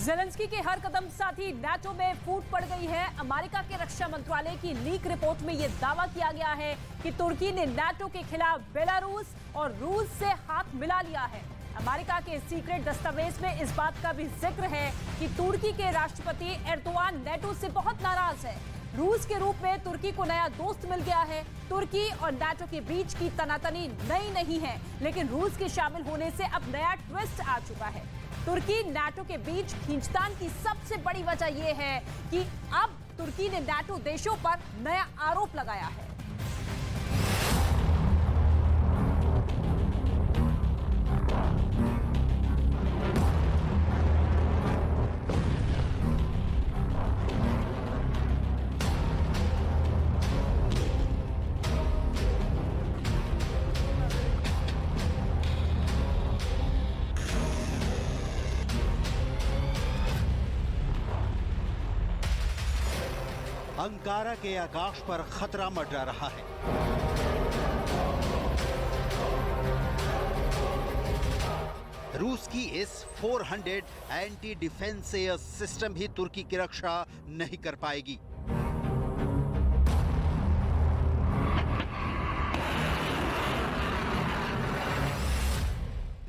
Zelensky के हर कदम साथ ही NATO में फूट पड़ गई है। अमेरिका के रक्षा मंत्रालय की लीक रिपोर्ट में यह दावा किया गया है कि तुर्की ने नाटो के खिलाफ बेलारूस और रूस से हाथ मिला लिया है। अमेरिका के सीक्रेट दस्तावेज में इस बात का भी जिक्र है कि तुर्की के राष्ट्रपति एर्दोआन नाटो से बहुत नाराज है। रूस के रूप में तुर्की को नया दोस्त मिल गया है। तुर्की और नाटो के बीच की तनातनी नई नहीं है, लेकिन रूस के शामिल होने से अब नया ट्विस्ट आ चुका है। तुर्की नाटो के बीच खींचतान की सबसे बड़ी वजह यह है कि अब तुर्की ने नाटो देशों पर नया आरोप लगाया है। अंकारा के आकाश पर खतरा मंडरा रहा है। रूस की इस 400 एंटी डिफेंस एयर सिस्टम भी तुर्की की रक्षा नहीं कर पाएगी।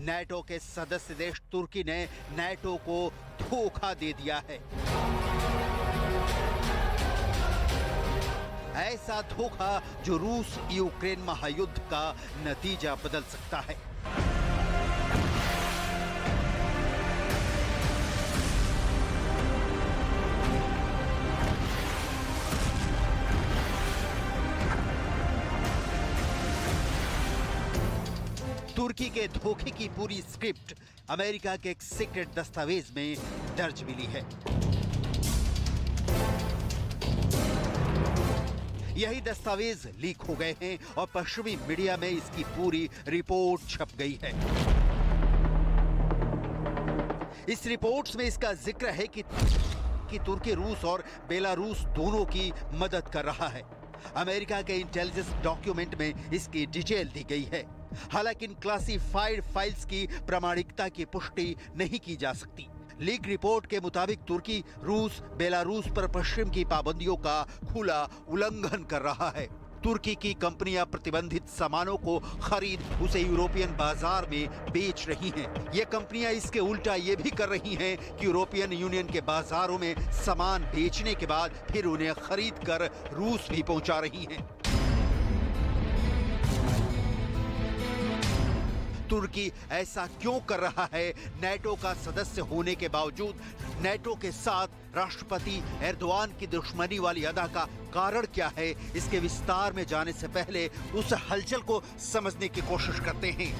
नाटो के सदस्य देश तुर्की ने नाटो को धोखा दे दिया है। ऐसा धोखा जो रूस यूक्रेन महायुद्ध का नतीजा बदल सकता है। तुर्की के धोखे की पूरी स्क्रिप्ट अमेरिका के एक सीक्रेट दस्तावेज में दर्ज मिली है। यही दस्तावेज लीक हो गए हैं और पश्चिमी मीडिया में इसकी पूरी रिपोर्ट छप गई है। इस रिपोर्ट्स में इसका जिक्र है कि तुर्की रूस और बेलारूस दोनों की मदद कर रहा है। अमेरिका के इंटेलिजेंस डॉक्यूमेंट में इसकी डिटेल दी गई है। हालांकि इन क्लासिफाइड फाइल्स की प्रामाणिकता की पुष्टि नहीं की जा सकती। लीक रिपोर्ट के मुताबिक तुर्की रूस बेलारूस पर पश्चिम की पाबंदियों का खुला उल्लंघन कर रहा है। तुर्की की कंपनियां प्रतिबंधित सामानों को खरीद उसे यूरोपियन बाजार में बेच रही हैं। ये कंपनियां इसके उल्टा ये भी कर रही हैं कि यूरोपियन यूनियन के बाजारों में सामान बेचने के बाद फिर उन्हें खरीद कर रूस भी पहुंचा रही हैं। तुर्की ऐसा क्यों कर रहा है? नाटो का सदस्य होने के बावजूद नाटो के साथ राष्ट्रपति एर्दोआन की दुश्मनी वाली अदा का कारण क्या है? इसके विस्तार में जाने से पहले उस हलचल को समझने की कोशिश करते हैं।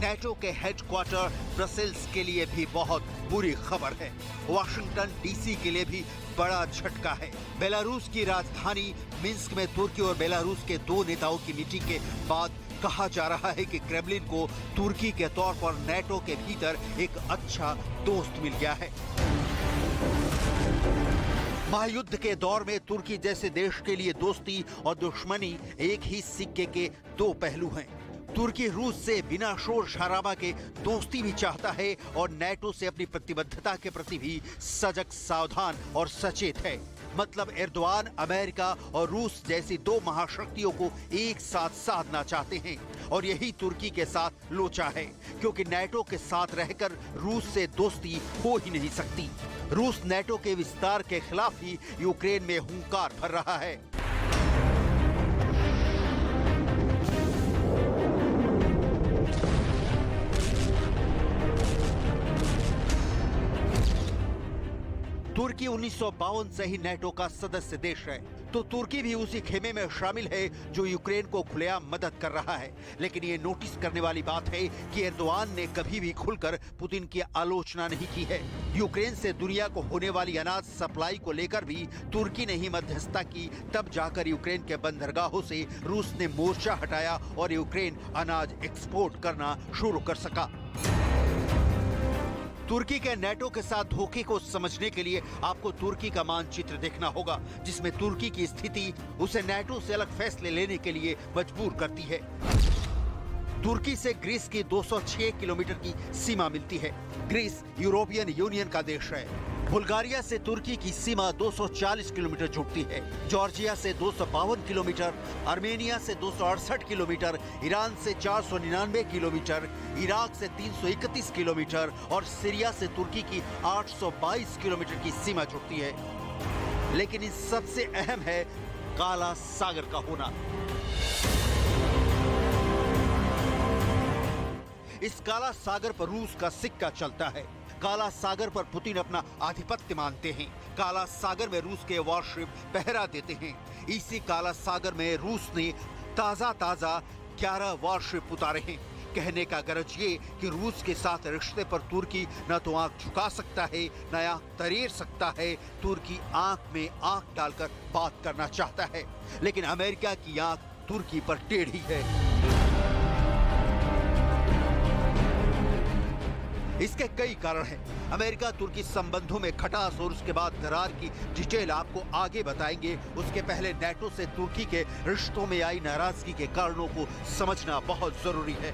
नाटो के हेडक्वार्टर ब्रसेल्स के लिए भी बहुत बुरी खबर है। वाशिंगटन डीसी के लिए भी बड़ा झटका है। बेलारूस की राजधानी मिन्स्क में तुर्की और बेलारूस के दो नेताओं की मीटिंग के बाद कहा जा रहा है कि क्रेमलिन को तुर्की के तौर पर नाटो के भीतर एक अच्छा दोस्त मिल गया है। महायुद्ध के दौर में तुर्की जैसे देश के लिए दोस्ती और दुश्मनी एक ही सिक्के के दो पहलू हैं। तुर्की रूस से बिना शोर शराबा के दोस्ती भी चाहता है और नाटो से अपनी प्रतिबद्धता के प्रति भी सजग, सावधान और सचेत है। मतलब एर्दोआन अमेरिका और रूस जैसी दो महाशक्तियों को एक साथ साधना चाहते हैं और यही तुर्की के साथ लोचा है, क्योंकि नाटो के साथ रहकर रूस से दोस्ती हो ही नहीं सकती। रूस नाटो के विस्तार के खिलाफ ही यूक्रेन में हुंकार भर रहा है। तुर्की 1952 से ही नाटो का सदस्य देश है, तो तुर्की भी उसी खेमे में शामिल है जो यूक्रेन को खुलेआम मदद कर रहा है। लेकिन ये नोटिस करने वाली बात है कि एर्दोआन ने कभी भी खुलकर पुतिन की आलोचना नहीं की है। यूक्रेन से दुनिया को होने वाली अनाज सप्लाई को लेकर भी तुर्की ने ही मध्यस्थता की, तब जाकर यूक्रेन के बंदरगाहों से रूस ने मोर्चा हटाया और यूक्रेन अनाज एक्सपोर्ट करना शुरू कर सका। तुर्की के नाटो के साथ धोखे को समझने के लिए आपको तुर्की का मानचित्र देखना होगा, जिसमें तुर्की की स्थिति उसे नाटो से अलग फैसले लेने के लिए मजबूर करती है। तुर्की से ग्रीस की 206 किलोमीटर की सीमा मिलती है। ग्रीस यूरोपियन यूनियन का देश है। बुल्गारिया से तुर्की की सीमा 240 किलोमीटर जुड़ती है। जॉर्जिया से 252 किलोमीटर, आर्मेनिया से 268 किलोमीटर, ईरान से 499 किलोमीटर, इराक से 331 किलोमीटर और सीरिया से तुर्की की 822 किलोमीटर की सीमा जुड़ती है। लेकिन इन सबसे अहम है काला सागर का होना। इस काला सागर पर रूस का सिक्का चलता है। काला सागर पर पुतिन अपना आधिपत्य मानते हैं। काला सागर में रूस के वॉरशिप पहरा देते हैं। इसी काला सागर में रूस ने ताजा 11 वॉरशिप उतारे हैं। कहने का गरज ये कि रूस के साथ रिश्ते पर तुर्की न तो आंख झुका सकता है न आंख तरेर सकता है। तुर्की आंख में आंख डालकर बात करना चाहता है, लेकिन अमेरिका की आंख तुर्की पर टेढ़ी है। इसके कई कारण हैं। अमेरिका तुर्की संबंधों में खटास और उसके बाद दरार की डिटेल आपको आगे बताएंगे। उसके पहले नेटो से तुर्की के रिश्तों में आई नाराजगी के कारणों को समझना बहुत जरूरी है।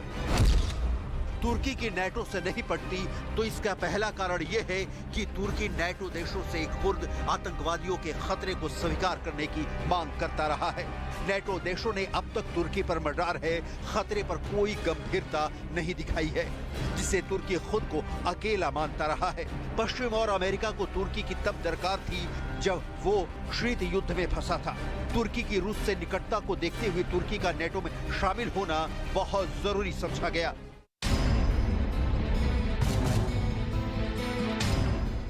तुर्की की नेटो से नहीं पड़ती तो इसका पहला कारण यह है कि तुर्की नेटो देशों से कुर्द आतंकवादियों के खतरे को स्वीकार करने की मांग करता रहा है। नेटो देशों ने अब तक तुर्की पर मडार है खतरे पर कोई गंभीरता नहीं दिखाई है, जिसे तुर्की खुद को अकेला मानता रहा है। पश्चिम और अमेरिका को तुर्की की तब दरकार थी जब वो शीत युद्ध में फंसा था। तुर्की की रूस से निकटता को देखते हुए तुर्की का नेटो में शामिल होना बहुत जरूरी समझा गया।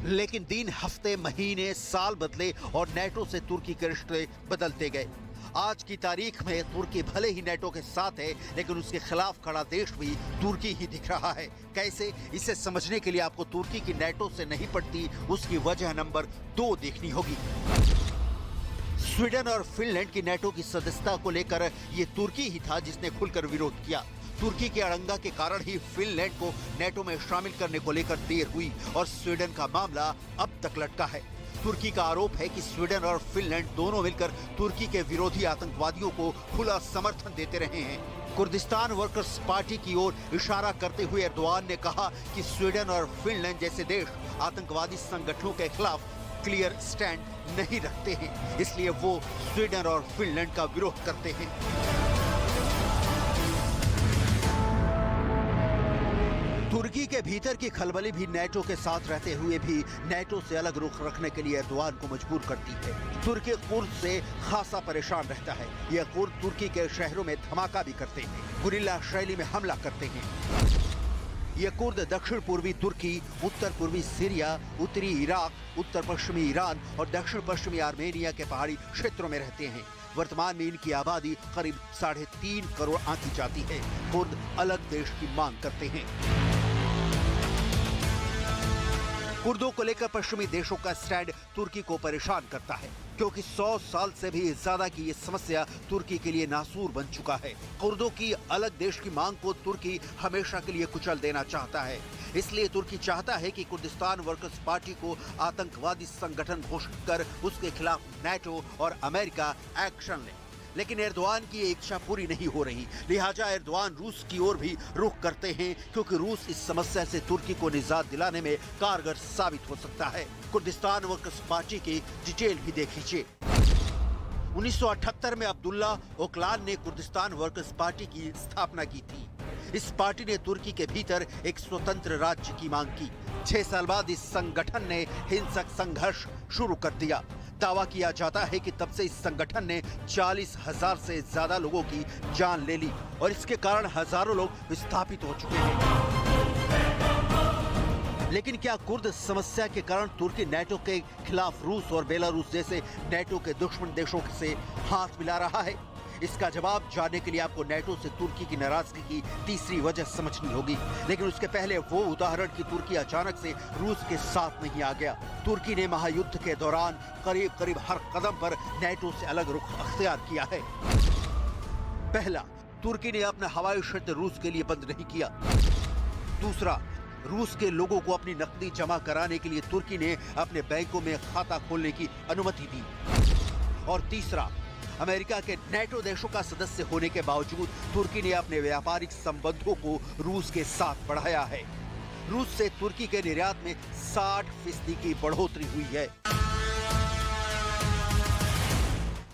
लेकिन दिन, हफ्ते, महीने, साल बदले और नेटो से तुर्की के रिश्ते बदलते गए। आज की तारीख में तुर्की भले ही नेटो के साथ है, लेकिन उसके खिलाफ खड़ा देश भी तुर्की ही दिख रहा है। कैसे? इसे समझने के लिए आपको तुर्की की नेटो से नहीं पड़ती उसकी वजह नंबर 2 देखनी होगी। स्वीडन और फिनलैंड की नेटो की सदस्यता को लेकर ये तुर्की ही था जिसने खुलकर विरोध किया। तुर्की के अड़ंगा के कारण ही फिनलैंड को नेटो में शामिल करने को लेकर देर हुई और स्वीडन का मामला अब तक लटका है। तुर्की का आरोप है कि स्वीडन और फिनलैंड दोनों मिलकर तुर्की के विरोधी आतंकवादियों को खुला समर्थन देते रहे हैं। कुर्दिस्तान वर्कर्स पार्टी की ओर इशारा करते हुए एर्दोआन ने कहा कि स्वीडन और फिनलैंड जैसे देश आतंकवादी संगठनों के खिलाफ क्लियर स्टैंड नहीं रखते हैं, इसलिए वो स्वीडन और फिनलैंड का विरोध करते हैं। तुर्की के भीतर की खलबली भी नेटो के साथ रहते हुए भी नेटो से अलग रुख रखने के लिए एर्दोआन को मजबूर करती है। तुर्की कुर्द से खासा परेशान रहता है। यह कुर्द तुर्की के शहरों में धमाका भी करते हैं, गुरिल्ला शैली में हमला करते हैं। ये कुर्द दक्षिण पूर्वी तुर्की, उत्तर पूर्वी सीरिया, उत्तरी इराक, उत्तर पश्चिमी ईरान और दक्षिण पश्चिमी आर्मेनिया के पहाड़ी क्षेत्रों में रहते हैं। वर्तमान में इनकी आबादी करीब 3.5 करोड़ आंकी जाती है। कुर्द अलग देश की मांग करते हैं। कुर्दों को लेकर पश्चिमी देशों का स्टैंड तुर्की को परेशान करता है, क्योंकि 100 साल से भी ज्यादा की ये समस्या तुर्की के लिए नासूर बन चुका है। कुर्दों की अलग देश की मांग को तुर्की हमेशा के लिए कुचल देना चाहता है। इसलिए तुर्की चाहता है कि कुर्दिस्तान वर्कर्स पार्टी को आतंकवादी संगठन घोषित कर उसके खिलाफ नेटो और अमेरिका एक्शन ले। लेकिन एर्दोआन की ये इच्छा पूरी नहीं हो रही, लिहाजा एर्दोआन रूस की ओर भी रुख करते हैं, क्योंकि रूस इस समस्या से तुर्की को निजात दिलाने में कारगर साबित हो सकता है। कुर्दिस्तान वर्कर्स पार्टी की डिटेल भी देख लीजिए। 1978 में अब्दुल्ला ओकलान ने कुर्दिस्तान वर्कर्स पार्टी की स्थापना की थी। इस पार्टी ने तुर्की के भीतर एक स्वतंत्र राज्य की मांग की। 6 साल बाद इस संगठन ने हिंसक संघर्ष शुरू कर दिया। दावा किया जाता है कि तब से इस संगठन ने 40,000 से ज्यादा लोगों की जान ले ली और इसके कारण हजारों लोग विस्थापित हो चुके हैं। लेकिन क्या कुर्द समस्या के कारण तुर्की नेटो के खिलाफ रूस और बेलारूस जैसे नेटो के दुश्मन देशों से हाथ मिला रहा है? इसका जवाब जानने के लिए आपको नेटो से तुर्की की नाराजगी की तीसरी वजह समझनी होगी। लेकिन उसके पहले वो उदाहरण कि तुर्की अचानक से रूस के साथ नहीं आ गया। तुर्की ने महायुद्ध के दौरान करीब हर कदम पर नेटो से अलग रुख अख्तियार किया है। पहला, तुर्की ने अपना हवाई क्षेत्र रूस के लिए बंद नहीं किया। दूसरा, रूस के लोगों को अपनी नकदी जमा कराने के लिए तुर्की ने अपने बैंकों में खाता खोलने की अनुमति दी। और तीसरा, अमेरिका के नेटो देशों का सदस्य होने के बावजूद तुर्की ने अपने व्यापारिक संबंधों को रूस के साथ बढ़ाया है। रूस से तुर्की के निर्यात में 60% की बढ़ोतरी हुई है।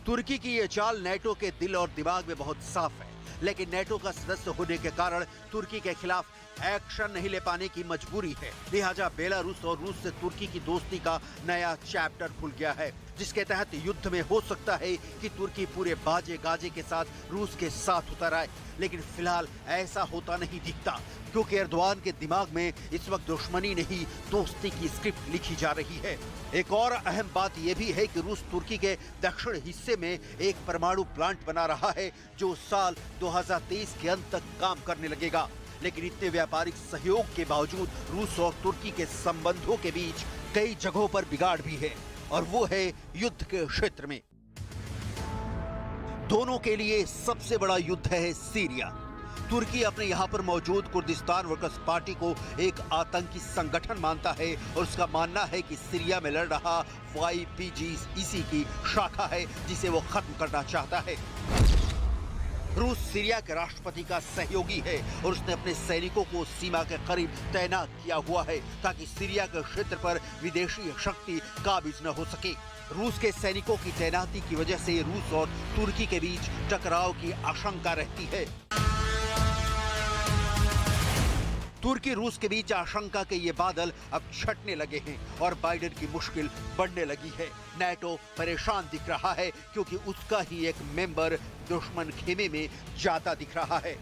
तुर्की की ये चाल नेटो के दिल और दिमाग में बहुत साफ है, लेकिन नेटो का सदस्य होने के कारण तुर्की के खिलाफ एक्शन नहीं ले पाने की मजबूरी है। लिहाजा बेलारूस और रूस से तुर्की की दोस्ती का नया चैप्टर खुल गया है, जिसके तहत युद्ध में हो सकता है कि तुर्की पूरे बाजे गाजे के साथ रूस के साथ उतर आए। लेकिन फिलहाल ऐसा होता नहीं दिखता, क्योंकि एर्दोआन के दिमाग में इस वक्त दुश्मनी नहीं दोस्ती की स्क्रिप्ट लिखी जा रही है। एक और अहम बात यह भी है कि रूस तुर्की के दक्षिण हिस्से में एक परमाणु प्लांट बना रहा है, जो साल 2023 के अंत तक काम करने लगेगा। लेकिन इतने व्यापारिक सहयोग के बावजूद रूस और तुर्की के संबंधों के बीच कई जगहों पर बिगाड़ भी है, और वो है युद्ध के क्षेत्र में। दोनों के लिए सबसे बड़ा युद्ध है सीरिया। तुर्की अपने यहाँ पर मौजूद कुर्दिस्तान वर्कर्स पार्टी को एक आतंकी संगठन मानता है, और उसका मानना है कि सीरिया में लड़ रहा YPG इसी की शाखा है, जिसे वो खत्म करना चाहता है। रूस सीरिया के राष्ट्रपति का सहयोगी है, और उसने अपने सैनिकों को सीमा के करीब तैनात किया हुआ है, ताकि सीरिया के क्षेत्र पर विदेशी शक्ति काबिज न हो सके। रूस के सैनिकों की तैनाती की वजह से रूस और तुर्की के बीच टकराव की आशंका रहती है। तुर्की रूस के बीच आशंका के ये बादल अब छटने लगे हैं, और बाइडेन की मुश्किल बढ़ने लगी है। नेटो परेशान दिख रहा है, क्योंकि उसका ही एक मेंबर दुश्मन खेमे में जाता दिख रहा है।